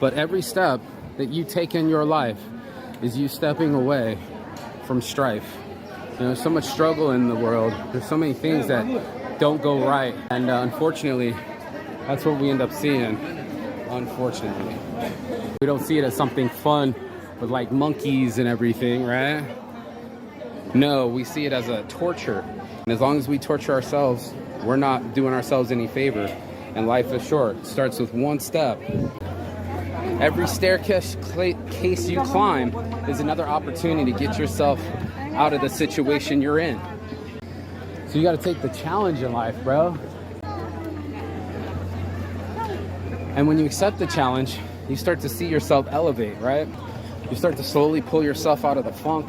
But every step that you take in your life is you stepping away from strife. You know, there's so much struggle in the world. There's so many things that don't go right. And unfortunately, that's what we end up seeing, unfortunately. We don't see it as something fun with like monkeys and everything, right? No, we see it as a torture. And as long as we torture ourselves, we're not doing ourselves any favor. And life is short. It starts with one step. Every staircase you climb is another opportunity to get yourself out of the situation you're in. So you got to take the challenge in life, bro. And when you accept the challenge, you start to see yourself elevate, right? You start to slowly pull yourself out of the funk.